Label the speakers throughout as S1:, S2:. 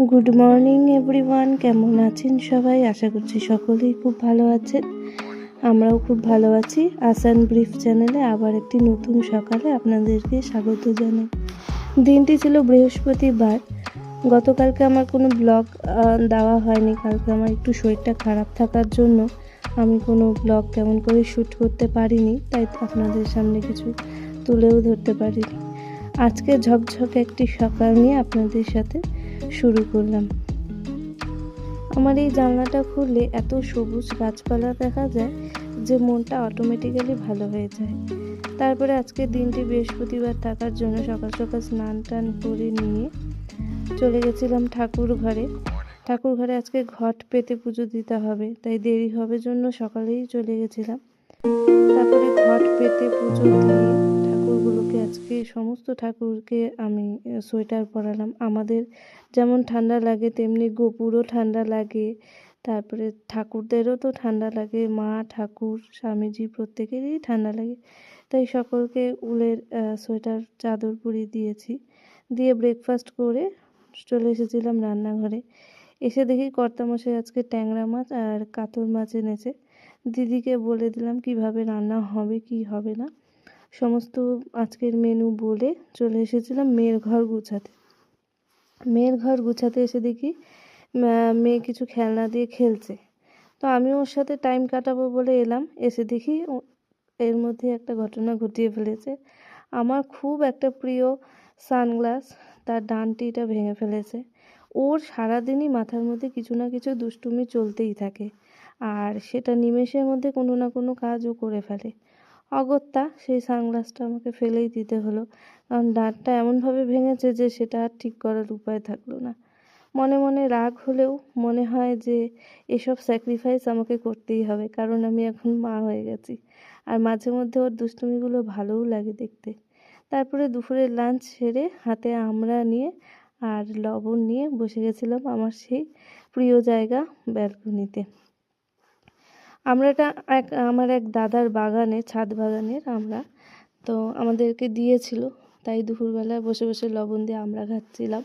S1: Good morning everyone, কেমন আছেন সবাই? আশা করছি সকলেই খুব ভালো আছেন। আমরাও খুব ভালো আছি। আসান ব্রিফ চ্যানেলে আবার একটি নতুন সকালে আপনাদেরকে স্বাগত জানাই। দিনটি ছিল বৃহস্পতিবার। গতকালকে আমার কোনো ব্লগ দেওয়া হয়নি। কালকে আমার একটু শরীরটা খারাপ থাকার জন্য আমি কোনো ব্লগ কেমন করে শ্যুট করতে পারিনি, তাই আপনাদের সামনে কিছু তুলেও ধরতে পারিনি। আজকে ঝকঝকে একটি সকাল নিয়ে আপনাদের সাথে শুরু করলাম। আমার এই জানলাটা খুললে এত সবুজ গাছপালা দেখা যায় যে মনটা অটোমেটিক্যালি ভালো হয়ে যায়। তারপরে আজকে দিনটি বৃহস্পতিবার থাকার জন্য সকাল সকাল স্নান টান করে নিয়ে চলে গেছিলাম ঠাকুর ঘরে আজকে ঘট পেতে পুজো দিতে হবে, তাই দেরি হবে জন্য সকালেই চলে গেছিলাম। তারপরে ঘট পেতে পুজো দিয়ে ঠাকুরগুলোকে আজকে সমস্ত ঠাকুরকে আমি সোয়েটার পরালাম। আমাদের যেমন ঠান্ডা লাগে তেমনি গোপুরও ঠান্ডা লাগে, তারপরে ঠাকুরদেরও তো ঠান্ডা লাগে, মা ঠাকুর স্বামীজি প্রত্যেকেরই ঠান্ডা লাগে, তাই সকলকে উলের সোয়েটার চাদর পরিয়ে দিয়েছি। দিয়ে ব্রেকফাস্ট করে চলে এসেছিলাম রান্নাঘরে। এসে দেখি কর্তামশাই আজকে ট্যাংরা মাছ আর কাতল মাছ এনেছে। দিদিকে বলে দিলাম কিভাবে রান্না হবে কি হবে না, সমস্ত আজকের মেনু বলে চলে এসেছিলাম মেয়ের ঘর গুছাতে এসে দেখি মেয়ে কিছু খেলনা দিয়ে খেলছে, তো আমি ওর সাথে টাইম কাটাবো বলে এলাম। এসে দেখি এর মধ্যে একটা ঘটনা ঘটিয়ে ফেলেছে। আমার খুব একটা প্রিয় সানগ্লাস, তার ডানটিটা ভেঙে ফেলেছে। ওর সারাদিনই মাথার মধ্যে কিছু না কিছু দুষ্টুমি চলতেই থাকে, আর সেটা নিমেষের মধ্যে কোনো না কোনো কাজও করে ফেলে। অগত্যা সেই সানগ্লাসটা আমাকে ফেলেই দিতে হলো, কারণ ডাঁটটা এমনভাবে ভেঙেছে যে সেটা আর ঠিক করার উপায় থাকলো না। মনে মনে রাগ হলেও মনে হয় যে এসব স্যাক্রিফাইস আমাকে করতেই হবে, কারণ আমি এখন মা হয়ে গেছি, আর মাঝে মধ্যে ওর দুষ্টুমিগুলো ভালোও লাগে দেখতে। তারপরে দুপুরের লাঞ্চ সেরে হাতে আমড়া নিয়ে আর লবণ নিয়ে বসে গেছিলাম আমার সেই প্রিয় জায়গা ব্যালকনিতে। আমড়াটা আমার এক দাদার বাগানে, ছাদ বাগানের আমড়া, তো আমাদেরকে দিয়েছিল, তাই দুপুরবেলা বসে বসে লবণ দিয়ে আমড়া খাচ্ছিলাম।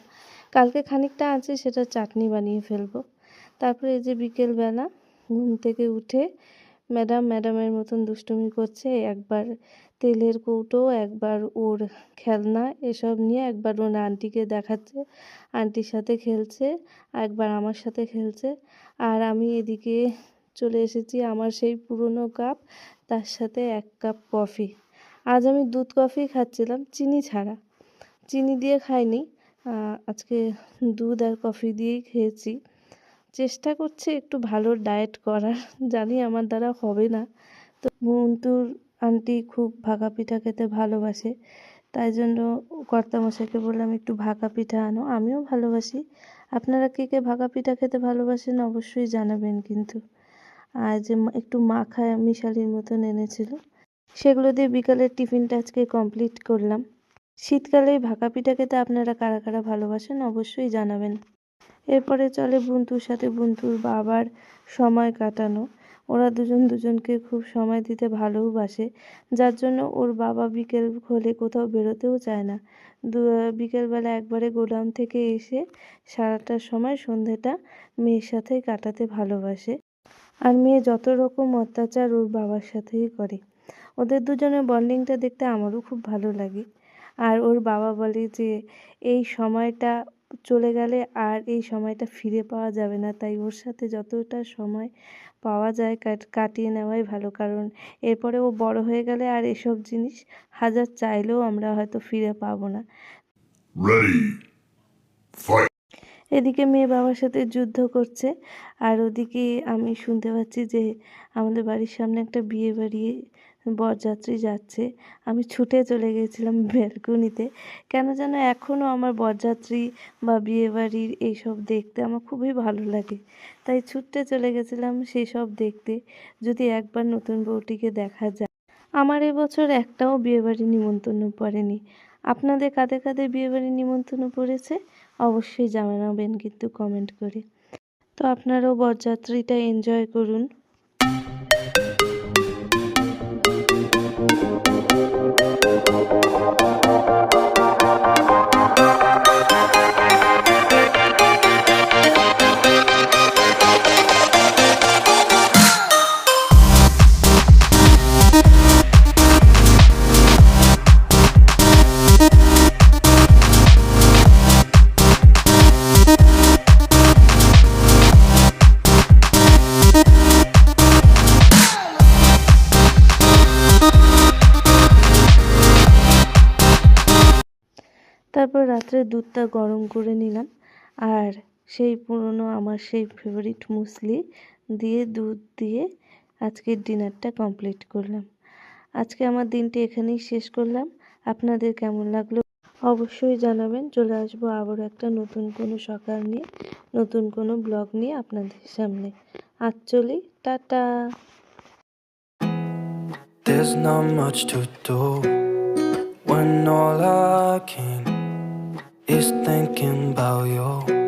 S1: কালকে খানিকটা আছে, সেটা চাটনি বানিয়ে ফেলবো। তারপরে এই যে বিকেলবেলা ঘুম থেকে উঠে ম্যাডামের মতন দুষ্টুমি করছে, একবার তেলের কৌটো, একবার ওর খেলনা এসব নিয়ে, একবার ওর আন্টিকে দেখাচ্ছে, আন্টির সাথে খেলছে, একবার আমার সাথে খেলছে, আর আমি এদিকে চলে এসেছি আমার সেই পুরনো কাপ, তার সাথে 1 কাপ কফি। আজ আমি দুধ কফি খাচ্ছিলাম, চিনি ছাড়া, চিনি দিয়ে খাইনি, আজকে দুধ আর কফি দিয়েই খেয়েছি। চেষ্টা করছি একটু ভালো ডায়েট করার, জানি আমার দ্বারা হবে না। তো মন্টুর আন্টি খুব ভাকা পিঠা খেতে ভালোবাসে, তাই জন্য কর্তামশাইকে বললাম একটু ভাকা পিঠা আনো। আমিও ভালোবাসি। আপনারা কে কে ভাকা পিঠা খেতে ভালোবাসেন অবশ্যই জানাবেন কিন্তু। আর যে একটু মাখা মিশালির মতন এনেছিল, সেগুলো দিয়ে বিকালের টিফিনটা আজকে কমপ্লিট করলাম। শীতকালে ভাকা পিঠা খেতে আপনারা কারা কারা ভালোবাসেন অবশ্যই জানাবেন। এরপরে চলে বুন্তুর সাথে বুন্তুর বাবার সময় কাটানো। ওরা দুজনকে খুব সময় দিতে ভালোবাসে, যার জন্য ওর বাবা বিকেল হলে কোথাও বেরোতেও চায় না। বিকেলবেলা একবারে গোডাউন থেকে এসে সারাটার সময় সন্ধেটা মেয়ের সাথেই কাটাতে ভালোবাসে, আর মেয়ে যত রকম অত্যাচার ওর বাবার সাথেই করে। ওদের দুজনের বন্ডিংটা দেখতে আমারও খুব ভালো লাগে। আর ওর বাবা বলে যে এই সময়টা চলে গেলে আর এই সময়টা ফিরে পাওয়া যাবে না, তাই ওর সাথে যতটা সময় পাওয়া যায় কাটিয়ে নেওয়াই ভালো, কারণ এরপরে ও বড় হয়ে গেলে আর এসব জিনিস হাজার চাইলেও আমরা হয়তো ফিরে পাবো না। এদিকে মেয়ে বাবার সাথে যুদ্ধ করছে, আর ওদিকে আমি শুনতে পাচ্ছি যে আমাদের বাড়ির সামনে একটা বিয়ে বাড়ি বরযাত্রী যাচ্ছে। আমি ছুটে চলে গেছিলাম ব্যালকনিতে, কেন যেন এখনও আমার বরযাত্রী বা বিয়ে বাড়ির এইসব দেখতে আমার খুবই ভালো লাগে, তাই ছুটে চলে গেছিলাম সেই সব দেখতে, যদি একবার নতুন বউটিকে দেখা যায়। আমার এবছর একটাও বিয়েবাড়ি নিমন্ত্রণ পড়েনি। আপনাদের কাদের কাদের বিয়েবাড়ি নিমন্ত্রণ পড়েছে অবশ্যই জানাবেন কিন্তু কমেন্ট করে। তো আপনারাও বরযাত্রীটা এনজয় করুন। তারপর রাত্রে দুধটা গরম করে নিলাম, আর সেই পুরনো আমার সেই ফেভারিট মুসলি দিয়ে দুধ দিয়ে আজকের ডিনারটা কমপ্লিট করলাম। আজকে আমার দিনটি এখানেই শেষ করলাম। আপনাদের কেমন লাগলো অবশ্যই জানাবেন। চলে আসবো আবারও একটা নতুন কোনো সকাল নিয়ে, নতুন কোনো ব্লগ নিয়ে আপনাদের সামনে। আজ চলি, tata.
S2: There's not much to do when all I can is thinking about you.